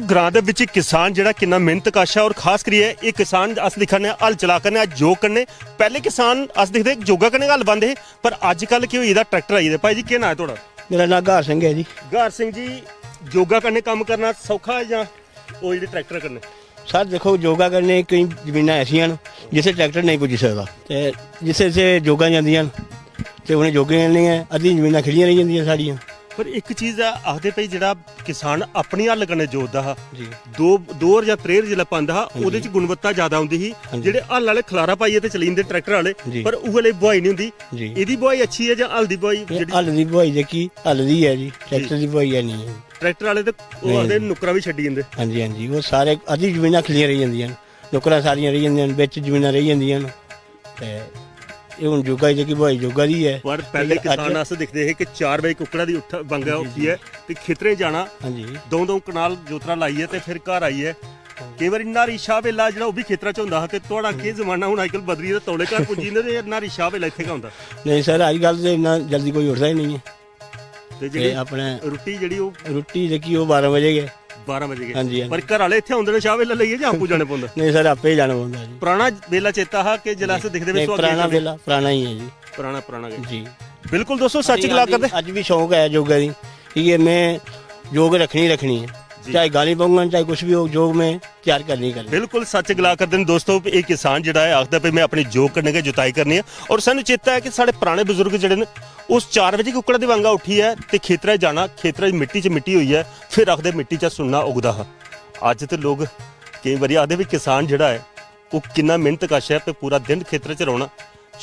ग्रां दे विच किसान जिहड़ा किन्ना मेहनतकश है और खास करियै ये किसान अस दिक्खने हल चला करने जोग करने पहले किसान अस दिखदे जोगा कन्नै हल बांधे हे पर अजकल केह् होई गेदा ट्रैक्टर आई गेदे। भाई जी केह् नां है तुहाड़ा? मेरा नाम गार सिंह है जी। गार सिंह जी जोगा कन्नै काम करना सौखा है जां ओह जेह्ड़े ट्रैक्टर कन्नै? सर देखो योगा करने कई जमीन ऐसियां न जिसे ट्रैक्टर नहीं पुजी सकता ते जिसे जिसे जोगा जांदियां ते उन्हें जोगे नहीं है अद्धी जमीनां खड़ियां रही जांदियां साड़ियां। पर एक चीज़ है आखदे भाई जेह्ड़ा किसान अपनी हल कन्नै जोतदा हा जी दोर जां त्रेर जिसलै पांदा हा ओह्दे च गुणवत्ता ज्यादा होंदी ही। जेह्ड़े हल वाले खलारा पाइयै ते चली जंदे ट्रैक्टर वाले पर उ'ऐ लेई बुआई नहीं होंदी। जी एह्दी बुआई अच्छी है जां हल दी बुआई? हल दी बुआई जेह्की हल दी है जी ट्रैक्टर दी बुआई है नहीं है। ट्रैक्टर वाले ते ओह आखदे नुक्करा भी छड्डी जंदे। हाँ जी हाँ जी वो सारे अद्धी जमीनां खलियां रही जांदियां नुक्करां सारियां रही जांदियां बिच जमीनां रही जांदियां ते ਇਹ ਹੁਣ ਜੋਗਾ ਦੀ ਬੁਆਈ ਜੋਗਾ ਦੀ ਹੈ। ਪਰ ਪਹਿਲੇ ਕਿਸਾਨ ਅਸ ਦਿਖਦੇ ਹੈ ਕਿ 4 ਵਜੇ ਕੁੱਕੜਾ ਦੀ ਉੱਠ ਬੰਗਾ ਉੱਠੀ ਹੈ ਤੇ ਖੇਤਰੇ ਜਾਣਾ ਹਾਂਜੀ ਦੋ ਕਨਾਲ ਜੋਤਰਾ ਲਾਈਏ ਤੇ ਫਿਰ ਘਰ ਆਈਏ। ਕਈ ਵਾਰੀ ਨਾਰੀ ਸ਼ਾਹ ਵੇਲਾ ਜਿਹੜਾ ਉਹ ਵੀ ਖੇਤਰਾਂ ਚ ਹੁੰਦਾ ਤੇ ਤੁਹਾਡਾ ਕੀ ਜ਼ਮਾਨਾ ਹੁਣ ਅੱਜਕੱਲ ਬਦਲੀ ਤੇ ਤੌਲੇ ਘਰ ਪੁੱਜੀ ਨੇ ਨਾਰੀ ਸ਼ਾਹ ਵੇਲਾ ਇੱਥੇ ਕਾ ਹੁੰਦਾ? ਨਹੀਂ ਸਰ ਅੱਜ ਕੱਲ੍ਹ ਤੇ ਇੰਨਾ ਜਲਦੀ ਕੋਈ ਉੱਠਦਾ ਹੀ ਨਹੀਂ ਹੈ ਤੇ ਜਿਹੜੀ ਆਪਣੇ ਰੋਟੀ ਜਿਹੜੀ ਉਹ ਰੋਟੀ ਦੇਖੀ ਉਹ 12 ਵਜੇ ਗਏ 12 ਵਜੇ ਹਾਂਜੀ ਗਏ ਪਰ ਘਰ ਵਾਲੇ ਇੱਥੇ ਆਉਂਦੇ ਨੇ ਸ਼ਾਹ ਵੇਲਾ ਲਈਏ ਜਾਂ ਆਪੂ ਜਾਣੇ ਪੈਂਦਾ? ਨਹੀਂ ਸਰ ਆਪੇ ਹੀ ਜਾਣਾ ਪੈਂਦਾ ਜੀ। ਪੁਰਾਣਾ ਵੇਲਾ ਚੇਤਾ ਹੈ ਕਿ ਜਲਾਸ ਦਿਖਦੇ ਵੇ ਪੁਰਾਣਾ ਵੇਲਾ ਪੁਰਾਣਾ ਹੀ ਹੈ ਜੀ ਪੁਰਾਣਾ जी बिल्कुल दोस्तों सच गला करते अज भी शौक है योगा दी ठीक है मैं योग रखनी है चाहे गाली पाऊंगा चाहे कुछ भी हो योग में तैयार करनी बिल्कुल सच गला करते हैं दोस्तों। एक किसान जिहड़ा है आखदा मैं अपनी योग करने की जुताई करनी है और सानू चेता है कि साढ़े पुराने बुजुर्ग जिहड़े ने उस 4 बजे कुक्कड़ दी वांगा उठी है ते खेतरा जाना खेतरा मिट्टी च मिट्टी हुई है फिर आखदे मिट्टी च सुनना उगदा है। अज तो लोग कई बारी आखदे भी किसान जिहड़ा है वो किन्ना मेहनतकश है ते पूरा दिन खेतर च रौना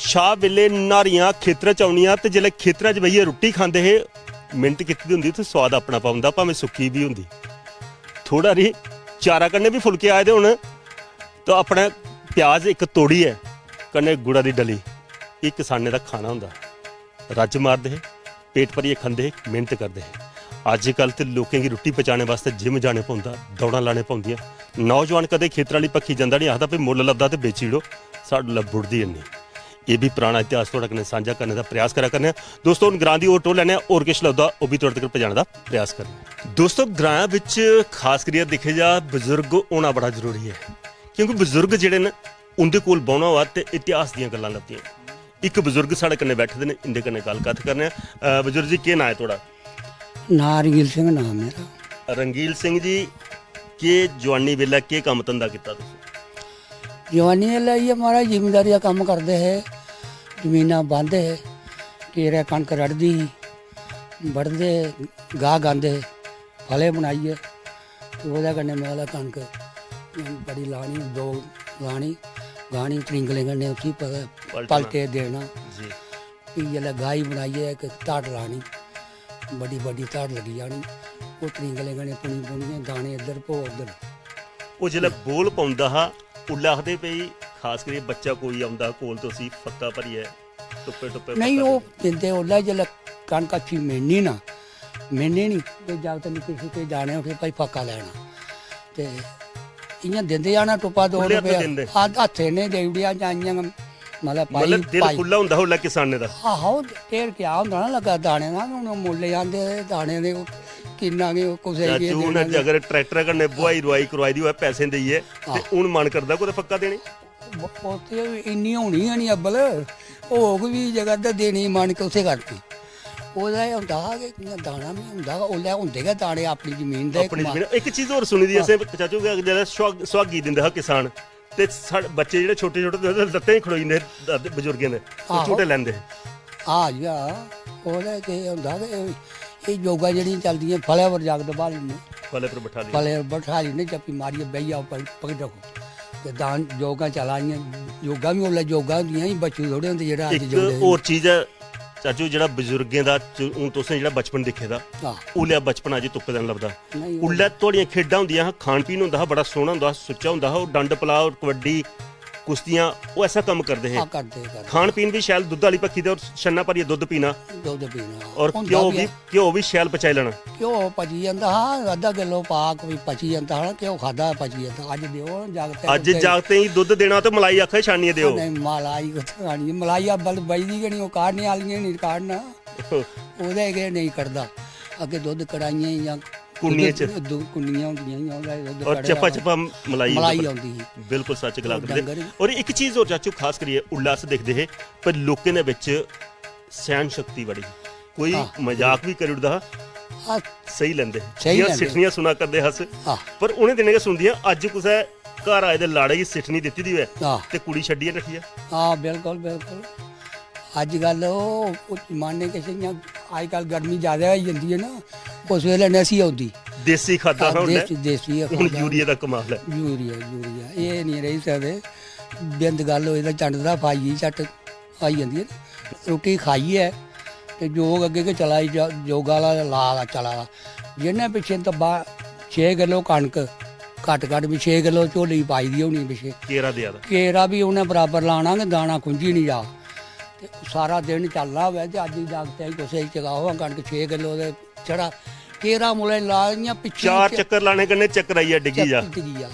शाह वेले नारियां खेतर च आउणियां ते जिसलै खेतर च बेहियै रुट्टी खांदे हे मिहनत कीती दी हुंदी ते स्वाद अपना पाउंदा भावें सुक्की भी हुंदी थोड़ा री चारा कन्नै भी फुलके आए दे हुण तो अपना प्याज एक तोड़ी है कन्नै गुड़ा दी डली ये किसाने दा खाना हुंदा रज मारदे हे पेट भरियै खंदे हे मेहनत करदे हे। अजकल तो लोकें की रुट्टी पचाने वास्ते जिम जाने पौंदा दौड़ां लाने पौंदियां। नौजवान कदे खेतर वाली पक्खी जांदा नहीं आखदा भी मुੱਲ ਲੱਭਦਾ ते बेची लो साडू ला बुड़दी नहीं। ये भी पुराना इतिहास थोड़ा कन्नै साझा करने का प्रयास करा करने दोस्तों। हुण ग्रां दी होर टोह लैने और किश लभदा वो भी तुहाडे तक पहुंचाने का प्रयास करने। दोस्तों ग्रां विच खास करियै दिखे जा बजुर्ग होना बड़ा जरूरी है क्योंकि बजुर्ग जिहड़े न उंदे कोल बौह्ना होआ ते इतिहास दीयां गल्लां लभदियां। एक बजुर्ग साढ़े कन्नै बैठे दे ने इंदे कन्नै गल्लबात करने। बजुर्ग जी केह् नां है तुहाड़ा? नां रंगील सिंह नाम मेरा। रंगील सिंह जी के जवानी वेला केह् कम्म धंधा कीता तुसीं? जवानी वेले इ'यै महाराज जिमींदारी दा कम्म करदे हे जमीनां बांह्दे हे केरे कनक रड़दी ही बड़दे गाह गांदे फले बनाइयै ते ओह्दे कन्नै मतलब कनक बड़ी लानी दो लानी गाह्नी त्रिंगलें कन्नै उसी पलटे देना फ्ही जेल्लै गाही बनाइयै इक धड़ लानी बड्डी बड्डी धड़ लगी जानी ओह् त्रिंगलें कन्नै पुनियै दाने इद्धर भो उद्धर। ओह् जेल्लै बोल पौंदा हा उल्लै आखदे भई खास करियै बच्चा कोई आंदा कोल तो उसी फक्का भरियै टुप्पे टुप्पे नहीं ओह् दिंदे ओल्लै जेल्लै कनक अच्छी मिलनी ना मिलनी नी ते जागत निक्के निक्के जाने उठे भाई फक्का लैना ते इ'यां दिंदे जाना टुप्पा 2 रुपये हत्थे ने देई ओड़ेआ जां इ'यां मतलब दिल खुल्ला होंदा हा उल्लै किसाने दा। आहो ढेर क्या होंदा ना लग्गा दाने दा हून मुल्ल आंदे दाने दे किन्ना के कुसै गी अगर ट्रैक्टर कन्नै बुआई रुआई करवाई दी होऐ पैसे देइयै ते हून मन करदा कुतै फक्का देने उत्थे इन्नी होनी गै नी अब्बल होग भी जगह ते देने मन कुसै करदी ओह्दा एह् होंदा हा कि दाना बी होंदा ओल्लै होंदे गै दाने अपनी जमीन दे। इक चीज होर सुनी दी असें चाचू जेल्लै सुहागी दिंदा हा किसान ते साढ़े बच्चे जेह्ड़े छोटे छोटे लत्तें च खड़ोई जंदे बजुर्गें दे झूटे लैंदे हां जी हां ओह्दा केह् होंदा कि एह् योगा जेह्ड़ियां चलदियां फले पर जागत बाली ने फले पर बैठा ने चप्पी मारियै बेही जाओ पकड़ रखो ते दान योगा चला दियां योगा भी ओल्लै योगा होंदियां ही बच्चू थोड़े होंदे जेह्ड़ा इक होर चीज है चाचू जेह्ड़ा बजुर्गें दा हून तुसें जेह्ड़ा बचपन दिक्खे दा उल्लै बचपन अज्ज तुप्पे दा लभदा उल्लै थुआढ़ियां खेढां होंदियां हा खान पीन होंदा हा बड़ा सोहना होंदा हा सुच्चा होंदा हा डंड पलाओ कबड्डी कुश्तियां वो ऐसा कम्म करदे हे खान पीन भी शैल दुद्ध वाली पक्खी दे और छन्ना भरियै दुद्ध पीना और घ्यो भी शैल पचाई लैना। घ्यो पची जंदा हा अद्धा किलो पाक भी पची जंदा हा घ्यो खादा पची जंदा अज्ज देओ जागत अज्ज जागतें गी दुद्ध देना ते मलाई आखे छानियै देओ नहीं मलाई कुत्थै खानी मलाई अब्बल बजदी गै नहीं ओह् काढ़ने आह्लियां नहीं काढ़ना ओह्दे गै नेईं करदा अग्गें दुद्ध कड़ाइयां जां ਕੁੰਨੀਆਂ ਚ ਕੁੰਨੀਆਂ ਹੁੰਦੀਆਂ ਸੀ, ਉਹਦਾ ਔਰ ਚੱਪਾ ਚੱਪਾ ਮਲਾਈ ਮਲਾਈ ਆਉਂਦੀ ਸੀ। ਬਿਲਕੁਲ ਸੱਚ ਗਲਾ ਉਹ ਕਰਦੇ ਡੰਗਰ- ਔਰ ਇੱਕ ਚੀਜ਼ ਹੋਰ ਚਾਚੂ ਖਾਸ ਕਰੀਏ ਉल्लास ਦੇਖਦੇ ਹੈ ਪਰ ਲੋਕਾਂ ਦੇ ਵਿੱਚ ਸਹਿਣ ਸ਼ਕਤੀ ਬੜੀ ਕੋਈ ਮਜ਼ਾਕ ਵੀ ਕਰ ਉੜਦਾ ਆ ਸਹੀ ਲੈਂਦੇ ਸਹੀ ਜਾਂ ਲੈਂਦੇ। ਸਿੱਠਣੀਆਂ ਸੁਣਾ ਕਰਦੇ ਹੱਸ ਆ ਪਰ ਉਹਨੇ ਦਿਨੇ ਸੁਣਦੀਆਂ ਅੱਜ ਕੁਸੈ ਘਰ ਆਏ ਦੇ ਲਾੜੇ ਦੀ ਸਿੱਠਣੀ ਦਿੱਤੀ ਦੀ ਹੋਏ ਆ ਤੇ ਕੁੜੀ ਛੱਡੀ ਹੈ ਨਠੀਆ ਹਾਂ ਬਿਲਕੁਲ ਬਿਲਕੁਲ। ਅੱਜ ਕੱਲ ਉਹ ਜ਼ਮਾਨੇ ਕਿਸੇ ਦੀਆਂ ਅੱਜ ਕੱਲ ਗਰਮੀ ਜ਼ਿਆਦਾ ਹੋਈ ਜਾਂਦੀ ਹੈ ਨਾ, ਉਸ ਵੇਲੇ ਨਸੀ ਆਉਂਦੀ ਦੇਸੀ ਖਾਦਾ ਹੁੰਦਾ ਦੇਸੀ ਹੁਣ ਯੂਰੀਆ ਦਾ ਕਮਾਲ ਹੈ। ਯੂਰੀਆ ਇਹ ਨਹੀਂ ਰਹੀ ਸਕਦੇ। ਬਿੰਦ ਗੱਲ ਹੋਏ ਤਾਂ ਚੰਡ ਦਾ ਪਾਈ ਝੱਟ ਆਈ ਜਾਂਦੀ ਹੈ ਨਾ। ਰੋਟੀ ਖਾਈ ਹੈ ਤੇ ਜੋਗ ਅੱਗੇ ਕੇ ਚਲਾਈ ਜੋਗਾ ਵਾਲਾ ਲਾ ਚਲਾ ਜਿਹਨੇ ਪਿੱਛੇ ਤੱਬਾ 6 ਕਿਲੋ ਕਣਕ ਘੱਟ ਵੀ 6 ਕਿਲੋ ਝੋਲੀ ਪਾਈ ਦੀ ਹੋਣੀ ਪਿੱਛੇ ਕੇਰਾ ਦਿਆ ਦਾ ਕੇਰਾ ਵੀ ਉਹਨੇ ਬਰਾਬਰ ਲਾਣਾ ਕਿ ਦਾਣਾ ਖੁੰਝੀ ਨਹੀਂ ਜਾ ਤੇ ਸਾਰਾ ਦਿਨ ਚੱਲਦਾ ਹੋਇਆ ਤੇ ਅੱਜ ਹੀ ਜਾਗਤੇ ਕੁਛ ਚਗਾਓ ਕਣਕ 6 ਕਿਲੋ ਦੇ ਚੜਾ ਕੇਰਾ ਮੁਲੇ ਲਾਈਆਂ ਪਿੱਛੇ 4 ਚੱਕਰ ਲਾਣੇ ਕੰਨੇ ਚੱਕਰ ਆਈਆ ਡਿੱਗੀ ਜਾ ਡਿੱਗੀ ਜਾ